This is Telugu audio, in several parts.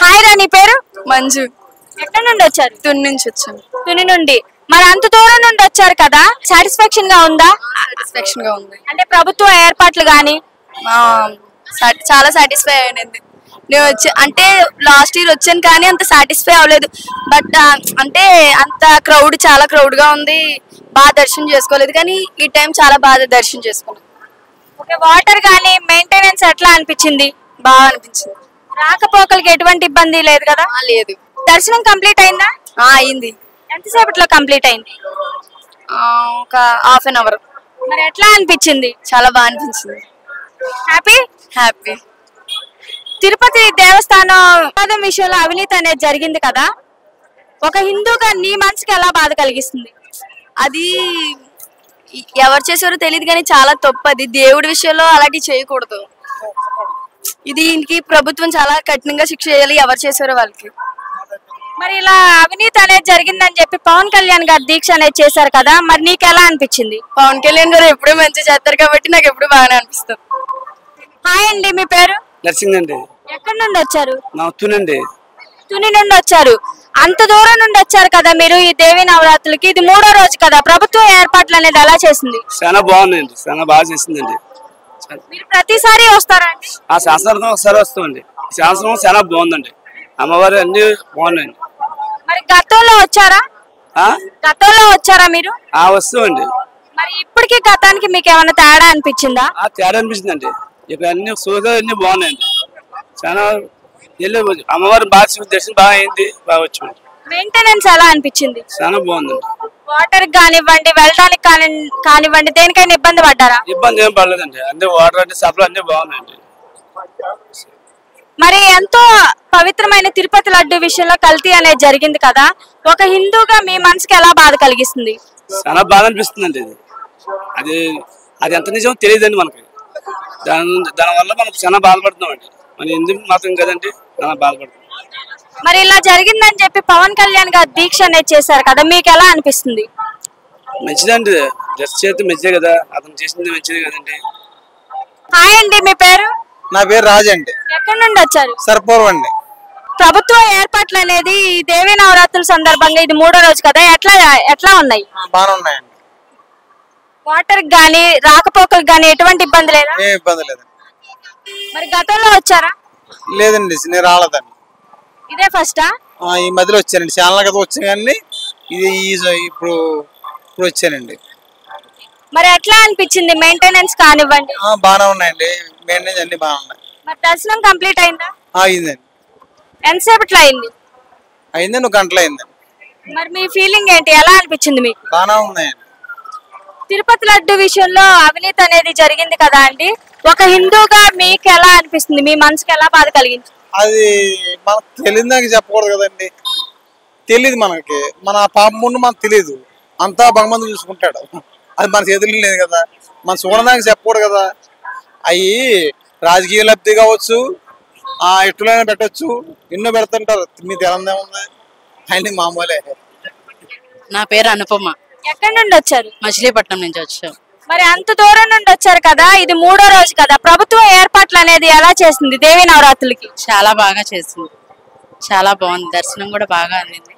హాయ్ రా, నీ పేరు? మంజు. ఎక్కడి నుండి వచ్చారు? తుని నుంచి వచ్చాను. తుని నుండి. మరి అంత దూరం నుండి వచ్చారు కదా, సాటిస్ఫాక్షన్ గా ఉందా? సాటిస్ఫాక్షన్ గా ఉంది. అంటే ప్రభుత్వ ఏర్పాట్లు గాని చాలా సాటిస్ఫై అయినది. నేను అంటే లాస్ట్ ఇయర్ వచ్చాను కానీ అంత సాటిస్ఫై అవ్వలేదు. బట్ అంటే అంత చాలా క్రౌడ్ గా ఉంది, బాగా దర్శనం చేసుకోలేదు. కానీ ఈ టైం చాలా బాగా దర్శనం చేసుకున్నాను. ఓకే, వాటర్ గానీ మెయింటెనెన్స్ ఎట్లా అనిపించింది? బాగా అనిపించింది. రాకపోకలకి ఎటువంటి ఇబ్బంది లేదు కదా? లేదు. దర్శనం కంప్లీట్ అయిందా? అయింది. ఎంతసేపట్లో కంప్లీట్ అయింది? ఒక హాఫ్ అన్ అవర్. మరి ఎట్లా అనిపించింది? చాలా బాగా అనిపించింది. హ్యాపీ. తిరుపతి దేవస్థానం విషయంలో అవినీతి అనేది జరిగింది కదా, ఒక హిందూగా నీ మనసుకి ఎలా బాధ కలిగిస్తుంది? అది ఎవరు చేసారో తెలియదు కానీ చాలా తప్పు. అది దేవుడి విషయంలో అలాంటివి చేయకూడదు. దీనికి ప్రభుత్వం చాలా కఠినంగా శిక్ష చేయాలి ఎవరు చేసారో వాళ్ళకి. మరి ఇలా అవినీతి అనేది జరిగిందని చెప్పి పవన్ కళ్యాణ్ గారు దీక్ష అనేది చేశారు కదా, మరి నీకు ఎలా అనిపించింది? పవన్ కళ్యాణ్ గారు ఎప్పుడూ మంచి చేస్తారు కాబట్టి నాకు ఎప్పుడు బాగానే అనిపిస్తుంది. హాయ్ అండి, మీ పేరు? నర్సింగ్ అండి. ఎక్కడి నుండి వచ్చారు? తునండి. తుని నుండి వచ్చారు. అంత దూరం నుండి వచ్చారు కదా మీరు ఈ దేవి నవరాత్రులకి. ఇది 3వ రోజు కదా, ప్రభుత్వం ఏర్పాట్లు అనేది ఎలా చేసింది? చాలా బాగుందండి, చాలా బాగా చేసిందండి. మీరు ప్రతిసారి వస్తారండి? ఆ సంవత్సరం ఒకసారి వస్తామండి. ఈ సంవత్సరం చాలా బాగుందండి, అమ్మవారు అన్ని బాగున్నాయండి. మరి గతంలో వచ్చారా? గతంలో వచ్చారా మీరు? వస్తామండి. మరి ఇప్పటికి గతానికి మీకు ఏమైనా తేడా అనిపించిందా? తేడా అనిపించిందండి. ఇప్పుడు అన్ని సోదా అన్ని బాగున్నాయండి. చాలా అమ్మవారి బాగా దర్శనం బాగా అయింది, బాగా వచ్చామండి. మెయింటెనెన్స్ ఎలా అనిపించింది? చాలా బాగుందండి. వాటర్ కానివ్వండి, వెళ్ళడానికి కానివ్వండి, దేనికైనా ఇబ్బంది పడ్డారా? ఇబ్బంది ఏం పడలేదండి. అన్ని వాటర్ అంటే సప్లై అన్ని బాగున్నాయండి. మరి ఎంతో పవిత్రమైన తిరుపతి లడ్డు విషయంలో కల్తీ అనేది జరిగింది కదా, ఒక హిందూగా మీ మనసుకి ఎలా బాధ కలిగిస్తుంది? చాలా బాధ అనిపిస్తుందండి. అది అది ఎంత నిజం తెలియదండి మనకి. దానివల్ల మనం చాలా బాధపడుతున్నాం అండి. మన హిందూ మాత్రం కదండి, చాలా బాధపడుతున్నాం. మరి ఇలా జరిగిందని చెప్పి పవన్ కళ్యాణ్ గారు దీక్ష అనేది చేశారు కదా, మీకు ఎలా అనిపిస్తుంది? మంచిదండి, జస్ట్ చేస్తే మంచిదే కదా, అతను చేసింది మంచిదే కదండి. హాయ్ అండి, మీ పేరు? నా పేరు రాజు అండి. ఎక్కడి నుండి వచ్చారు? సర్పూర్ అండి. ప్రభుత్వ ఏర్పాట్లు అనేది దేవి నవరాత్రుల సందర్భంగా ఇది 3వ రోజు కదా, ఎట్లా ఉన్నాయి? బాగా ఉన్నాయండి. వాటర్ గానీ రాకపోకలకు గానీ ఎటువంటి ఇబ్బంది లేదా? ఏం ఇబ్బంది లేదండి. మరి గతంలో వచ్చారా? లేదండి, నేను రాలేదండి. ఇదే ఫస్టా? ఈ మధ్యలో వచ్చానండి, చాలా కదా వచ్చాను కానీ ఇది ఇప్పుడు వచ్చానండి. మరి ఎట్లా అనిపించింది మెయింటెనెన్స్ కానివ్వండి? బాగానే ఉన్నాయండి, మెయింటెనెన్స్ అన్ని బాగా ఉన్నాయి. మరి దర్శనం కంప్లీట్ అయిందా? అయిందండి. ఎంతసేపట్లో అయింది? అయిందండి, 1 గంటలు అయిందండి. మరి మీ ఫీలింగ్ ఏంటి, ఎలా అనిపించింది మీకు? బాగానే ఉన్నాయండి. తిరుపతి లడ్డు విషయంలో అవినీతి అనేది జరిగింది కదా అండి, ఒక హిందూగా మీకు ఎలా అనిపిస్తుంది? మీ మనసుకి ఎలా బాధ కలిగింది? అది మనకు తెలియదాక చెప్పకూడదు కదండి. తెలియదు మనకి, మన పాప ముందు మనకు తెలియదు. అంతా భగవంతుడు చూసుకుంటాడు, అది మన చేతుల్లో లేదు కదా, మనం చూడడానికి చెప్పకూడదు కదా. అవి రాజకీయ లబ్ధి కావచ్చు, ఎట్టులైనా పెట్టచ్చు, ఎన్నో పెడుతుంటారు. మీ తెలంగాణ ఉంది అన్ని మామూలే. నా పేరు అనుపమ. ఎక్కడి నుండి వచ్చారు? మచిలీపట్నం నుంచి వచ్చాం. మరి అంత దూరం నుండి వచ్చారు కదా, ఇది 3వ రోజు కదా, ప్రభుత్వం ఏర్పాట్లు అనేది ఎలా చేసింది దేవి నవరాత్రులకి? చాలా బాగా చేసింది, చాలా బాగుంది. దర్శనం కూడా బాగా అందింది,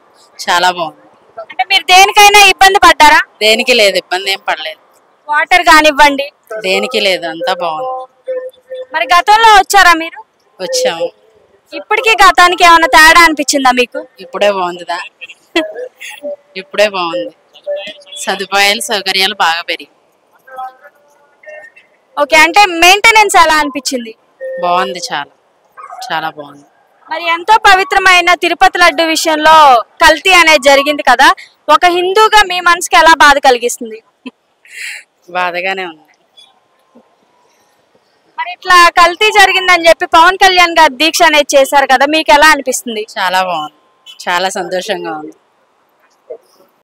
చాలా బాగుంది. అంటే మీరు దేనికైనా ఇబ్బంది పడ్డారా? దేనికి లేదు, ఇబ్బంది ఏం పడలేదు. వాటర్ కానివ్వండి, దేనికి లేదు, అంతా బాగుంది. మరి గతంలో వచ్చారా మీరు? వచ్చాము. ఇప్పటికీ గతానికి ఏమైనా తేడా అనిపించిందా మీకు? ఇప్పుడే బాగుందిదా, ఇప్పుడే బాగుంది. సదుపాయాలు సౌకర్యాలు బాగా పెరిగి. ఓకే, అంటే మెయింటెనెన్స్ ఎలా అనిపించింది? బాగుంది, చాలా చాలా బాగుంది. మరి ఎంతో పవిత్రమైన తిరుపతి లడ్డు విషయంలో కల్తీ అనేది జరిగింది కదా, ఒక హిందూగా మీ మనసుకి ఎలా బాధ కలిగిస్తుంది? బాధగానే ఉంది. మరి ఇట్లా కల్తీ జరిగిందని చెప్పి పవన్ కళ్యాణ్ గారు దీక్ష అనేది చేశారు కదా, మీకు ఎలా అనిపిస్తుంది? చాలా బాగుంది, చాలా సంతోషంగా ఉంది.